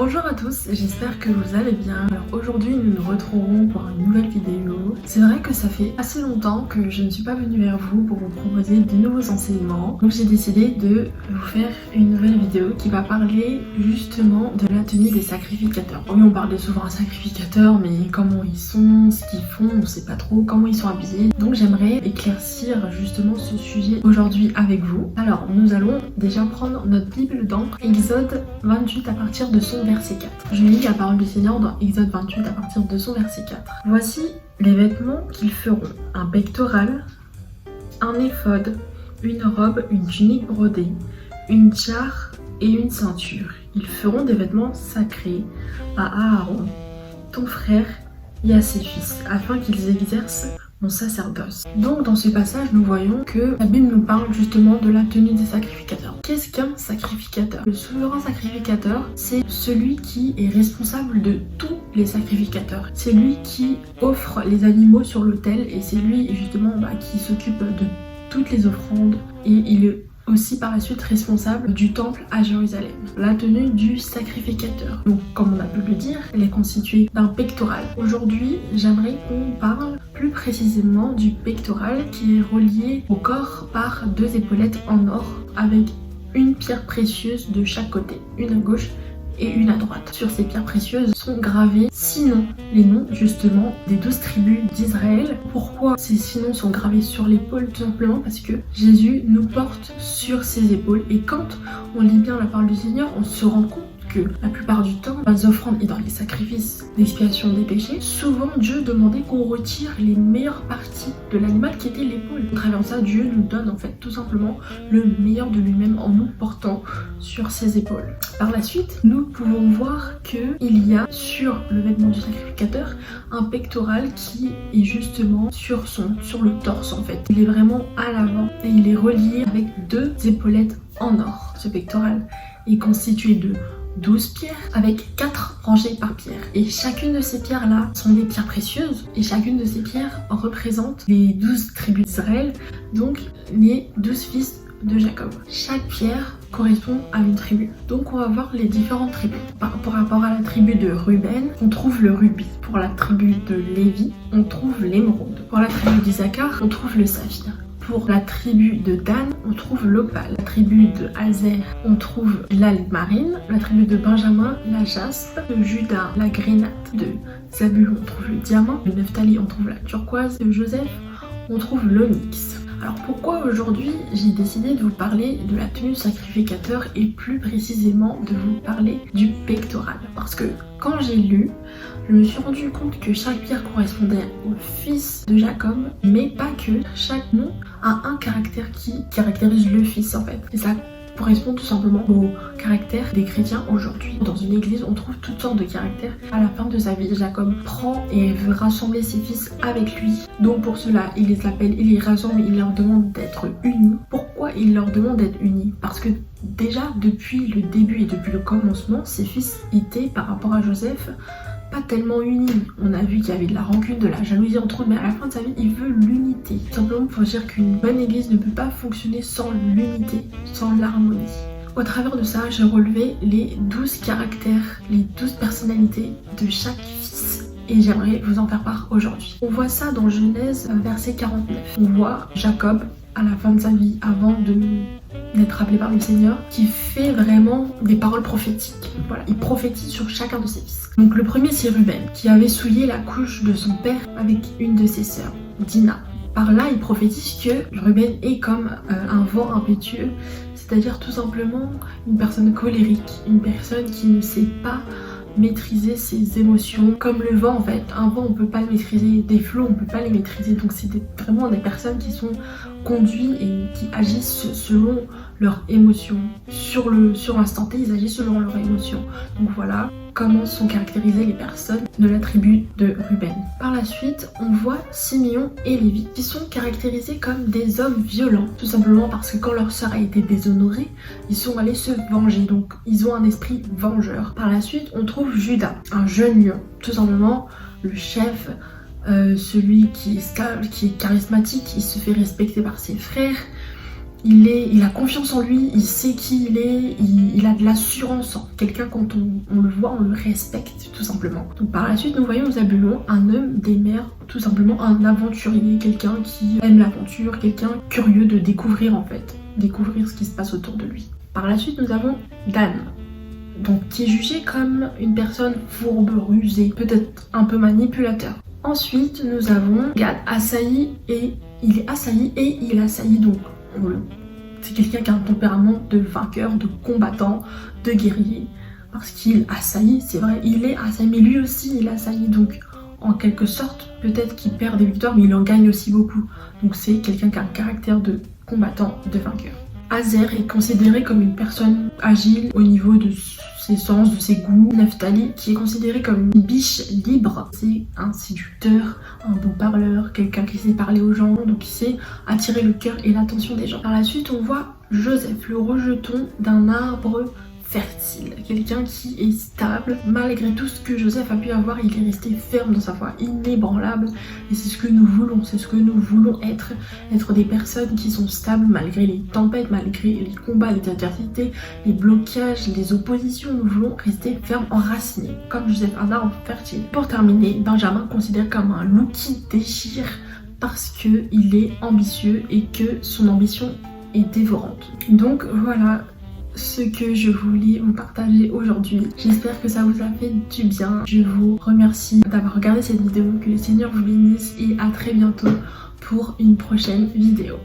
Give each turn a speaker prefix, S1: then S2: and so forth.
S1: Bonjour à tous, j'espère que vous allez bien. Alors aujourd'hui nous nous retrouvons pour une nouvelle vidéo. C'est vrai que ça fait assez longtemps que je ne suis pas venue vers vous pour vous proposer de nouveaux enseignements. Donc j'ai décidé de vous faire une nouvelle vidéo qui va parler justement de la tenue des sacrificateurs. Oui, on parle souvent à sacrificateurs, mais comment ils sont, ce qu'ils font, on sait pas trop comment ils sont habillés. Donc j'aimerais éclaircir justement ce sujet aujourd'hui avec vous. Alors nous allons déjà prendre notre Bible dans Exode 28 à partir de son verset 4. Je lis la parole du Seigneur dans Exode 28 à partir de son verset 4. Voici les vêtements qu'ils feront: un pectoral, un éphod, une robe, une tunique brodée, une tchare et une ceinture. Ils feront des vêtements sacrés à Aaron, ton frère, et à ses fils, afin qu'ils exercent mon sacerdoce. Donc dans ce passage, nous voyons que la Bible nous parle justement de la tenue des sacrificateurs. Qu'est-ce qu'un sacrificateur? Le souverain sacrificateur, c'est celui qui est responsable de tous les sacrificateurs. C'est lui qui offre les animaux sur l'autel et c'est lui justement qui s'occupe de toutes les offrandes, et il est aussi par la suite responsable du temple à Jérusalem. La tenue du sacrificateur, donc comme on a pu le dire, elle est constituée d'un pectoral. Aujourd'hui, j'aimerais qu'on parle plus précisément du pectoral qui est relié au corps par deux épaulettes en or avec une pierre précieuse de chaque côté, une à gauche et une à droite. Sur ces pierres précieuses sont gravés 6 noms, les noms justement des 12 tribus d'Israël. Pourquoi ces 6 noms sont gravés sur l'épaule? Tout simplement parce que Jésus nous porte sur ses épaules, et quand on lit bien la parole du Seigneur, on se rend compte que la plupart du temps, dans les offrandes et dans les sacrifices d'expiation des péchés, souvent Dieu demandait qu'on retire les meilleures parties de l'animal qui était l'épaule. À travers ça, Dieu nous donne en fait tout simplement le meilleur de lui-même en nous portant sur ses épaules. Par la suite, nous pouvons voir qu'il y a sur le vêtement du sacrificateur un pectoral qui est justement sur le torse en fait. Il est vraiment à l'avant et il est relié avec deux épaulettes en or. Ce pectoral est constitué de 12 pierres avec 4 rangées par pierre, et chacune de ces pierres là sont des pierres précieuses, et chacune de ces pierres représente les 12 tribus d'Israël, donc les 12 fils de Jacob. Chaque pierre correspond à une tribu. Donc on va voir les différentes tribus. Par rapport à la tribu de Ruben, on trouve le rubis. Pour la tribu de Lévi, on trouve l'émeraude. Pour la tribu d'Issacar, on trouve le saphir. Pour la tribu de Dan, on trouve l'opale. La tribu de Azer, on trouve l'almarine. La tribu de Benjamin, la jaspe. De Juda, la grenate. De Zabulon, on trouve le diamant. De Nephtali, on trouve la turquoise. De Joseph, on trouve l'onyx. Alors pourquoi aujourd'hui j'ai décidé de vous parler de la tenue sacrificateur et plus précisément de vous parler du pectoral? Parce que quand j'ai lu, je me suis rendu compte que chaque pierre correspondait au fils de Jacob, mais pas que. Chaque nom a un caractère qui caractérise le fils en fait. Et ça correspond tout simplement au caractère des chrétiens aujourd'hui. Dans une église, on trouve toutes sortes de caractères. À la fin de sa vie, Jacob prend et veut rassembler ses fils avec lui. Donc pour cela, il les appelle, il les rassemble, il leur demande d'être unis. Pourquoi il leur demande d'être unis? Parce que déjà, depuis le début et depuis le commencement, ses fils étaient, par rapport à Joseph, pas tellement unis. On a vu qu'il y avait de la rancune, de la jalousie entre eux, mais à la fin de sa vie, il veut l'unité. Tout simplement pour dire qu'une bonne église ne peut pas fonctionner sans l'unité, sans l'harmonie. Au travers de ça, j'ai relevé les 12 caractères, les 12 personnalités de chaque fils, et j'aimerais vous en faire part aujourd'hui. On voit ça dans Genèse verset 49. On voit Jacob à la fin de sa vie, avant d'être appelé par le Seigneur, qui fait vraiment des paroles prophétiques. Voilà, il prophétise sur chacun de ses fils. Donc le premier, c'est Ruben, qui avait souillé la couche de son père avec une de ses sœurs, Dina. Par là, il prophétise que Ruben est comme un vent impétueux, c'est-à-dire tout simplement une personne colérique, une personne qui ne sait pas maîtriser ses émotions, comme le vent en fait. Un vent on peut pas le maîtriser, des flots on peut pas les maîtriser, donc c'est vraiment des personnes qui sont conduites et qui agissent selon leurs émotions. Sur l'instant T, ils agissent selon leurs émotions. Donc voilà comment sont caractérisées les personnes de la tribu de Ruben. Par la suite, on voit Simeon et Lévi qui sont caractérisés comme des hommes violents, tout simplement parce que quand leur sœur a été déshonorée, ils sont allés se venger, donc ils ont un esprit vengeur. Par la suite, on trouve Juda, un jeune lion, tout simplement le chef, celui qui est stable, qui est charismatique, qui se fait respecter par ses frères, il a confiance en lui, il sait qui il est, il a de l'assurance. Quelqu'un, quand on le voit, on le respecte tout simplement. Donc par la suite, nous voyons Zabulon, un homme des mers, tout simplement un aventurier, quelqu'un qui aime l'aventure, quelqu'un curieux de découvrir en fait, découvrir ce qui se passe autour de lui. Par la suite, nous avons Dan, donc qui est jugé comme une personne fourbe, rusée, peut-être un peu manipulateur. Ensuite, nous avons Gad, assailli, et il est assailli et il assaillit donc. C'est quelqu'un qui a un tempérament de vainqueur, de combattant, de guerrier. Parce qu'il assaillit, c'est vrai, il est assailli, mais lui aussi il assaillit. Donc en quelque sorte, peut-être qu'il perd des victoires, mais il en gagne aussi beaucoup. Donc c'est quelqu'un qui a un caractère de combattant, de vainqueur. Azer est considéré comme une personne agile au niveau de ses sens, de ses goûts. Naphtali, qui est considéré comme une biche libre, c'est un séducteur, un beau parleur, quelqu'un qui sait parler aux gens, donc qui sait attirer le cœur et l'attention des gens. Par la suite, on voit Joseph, le rejeton d'un arbre fertile, quelqu'un qui est stable. Malgré tout ce que Joseph a pu avoir, il est resté ferme dans sa foi, inébranlable, et c'est ce que nous voulons, c'est ce que nous voulons être des personnes qui sont stables malgré les tempêtes, malgré les combats, les adversités, les blocages, les oppositions. Nous voulons rester fermes, enracinés, comme Joseph, un arbre fertile. Pour terminer, Benjamin considéré comme un loup qui déchire parce qu'il est ambitieux et que son ambition est dévorante. Donc voilà ce que je voulais vous partager aujourd'hui. J'espère que ça vous a fait du bien. Je vous remercie d'avoir regardé cette vidéo, que le Seigneur vous bénisse et à très bientôt pour une prochaine vidéo.